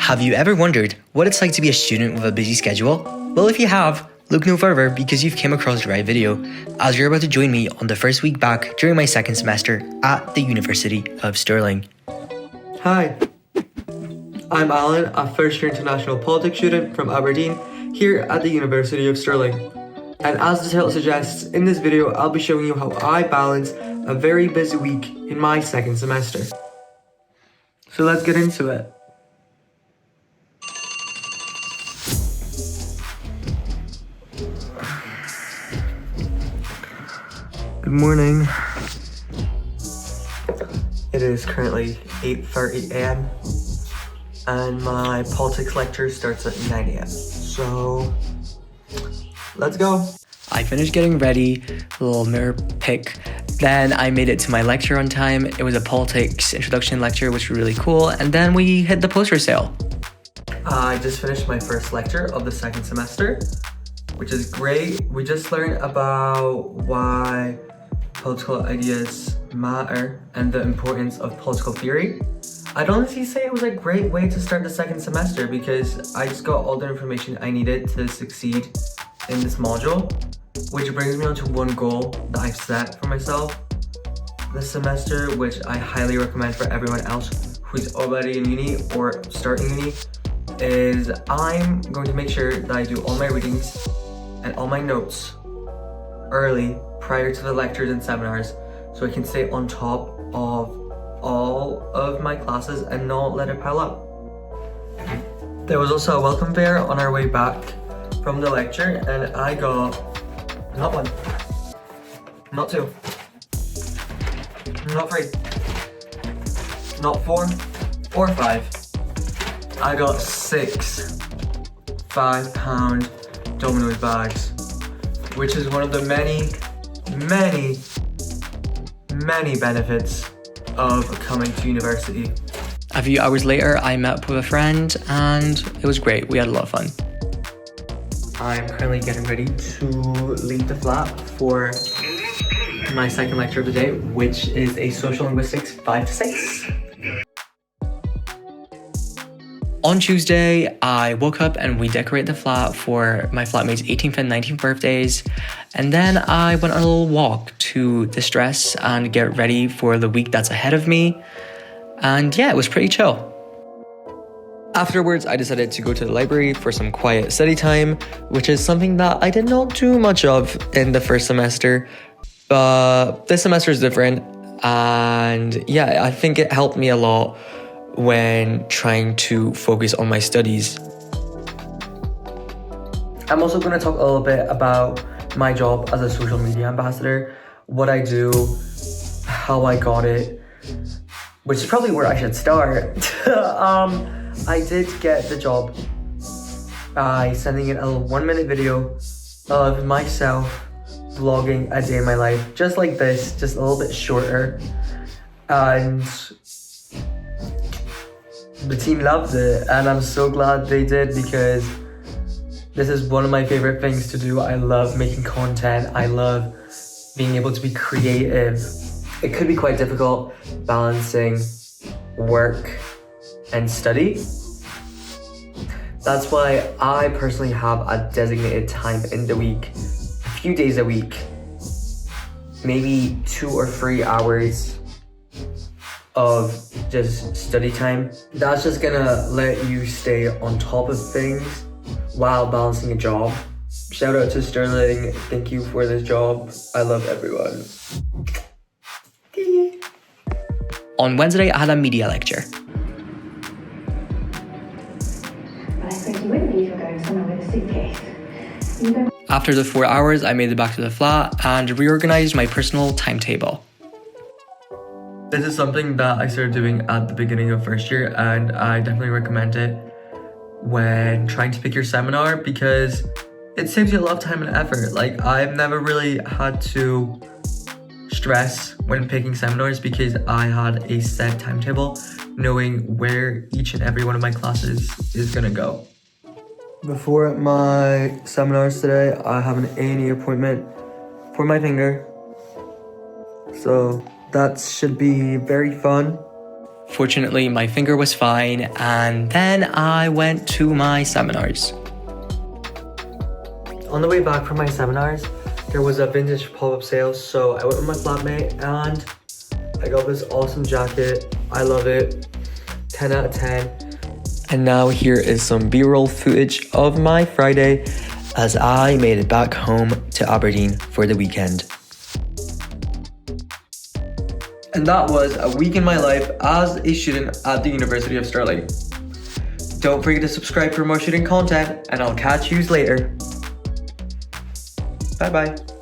Have you ever wondered what it's like to be a student with a busy schedule? Well, if you have, look no further because you've came across the right video, as you're about to join me on the first week back during my second semester at the University of Stirling. Hi, I'm Alan, a first-year international politics student from Aberdeen, here at the University of Stirling. And as the title suggests, in this video I'll be showing you how I balance a very busy week in my second semester. So let's get into it. Good morning. It is currently 8:30 a.m. and my politics lecture starts at 9 a.m. So let's go. I finished getting ready, a little mirror pick. Then I made it to my lecture on time. It was a politics introduction lecture, which was really cool. And then we hit the poster sale. I just finished my first lecture of the second semester, which is great. We just learned about why political ideas matter and the importance of political theory. I'd honestly say it was a great way to start the second semester because I just got all the information I needed to succeed in this module, which brings me on to one goal that I've set for myself this semester, which I highly recommend for everyone else who's already in uni or starting uni, is I'm going to make sure that I do all my readings and all my notes early prior to the lectures and seminars so I can stay on top of all of my classes and not let it pile up. There was also a welcome fair on our way back from the lecture and I got not one, not two, not three, not four or five. I got 6 5-pound Domino's bags, which is one of the many benefits of coming to university. A few hours later, I met up with a friend and it was great. We had a lot of fun. I'm currently getting ready to leave the flat for my second lecture of the day, which is a social linguistics 5 to 6. On Tuesday, I woke up and we decorated the flat for my flatmate's 18th and 19th birthdays. And then I went on a little walk to distress and get ready for the week that's ahead of me. And yeah, it was pretty chill. Afterwards, I decided to go to the library for some quiet study time, which is something that I did not do much of in the first semester. But this semester is different. And yeah, I think it helped me a lot when trying to focus on my studies. I'm also going to talk a little bit about my job as a social media ambassador, what I do, how I got it, which is probably where I should start. I did get the job by sending in a 1-minute video of myself vlogging a day in my life, just like this, just a little bit shorter. And the team loved it, and I'm so glad they did because this is one of my favorite things to do. I love making content. I love being able to be creative. It could be quite difficult balancing work and study. That's why I personally have a designated time in the week, a few days a week, maybe 2 or 3 hours of just study time. That's just gonna let you stay on top of things while balancing a job. Shout out to Sterling, thank you for this job. I love everyone. On Wednesday, I had a media lecture. I expect you wouldn't be if you're going somewhere with a suitcase. After the 4 hours, I made it back to the flat and reorganized my personal timetable. This is something that I started doing at the beginning of first year, and I definitely recommend it when trying to pick your seminar because it saves you a lot of time and effort. Like, I've never really had to stress when picking seminars because I had a set timetable, knowing where each and every one of my classes is gonna go. Before my seminars today, I have an A&E appointment for my finger. So that should be very fun. Fortunately, my finger was fine, and then I went to my seminars. On the way back from my seminars, there was a vintage pop-up sale, so I went with my flatmate and I got this awesome jacket. I love it. 10 out of 10. And now here is some B-roll footage of my Friday as I made it back home to Aberdeen for the weekend. And that was a week in my life as a student at the University of Stirling. Don't forget to subscribe for more student content, and I'll catch you later. Bye bye.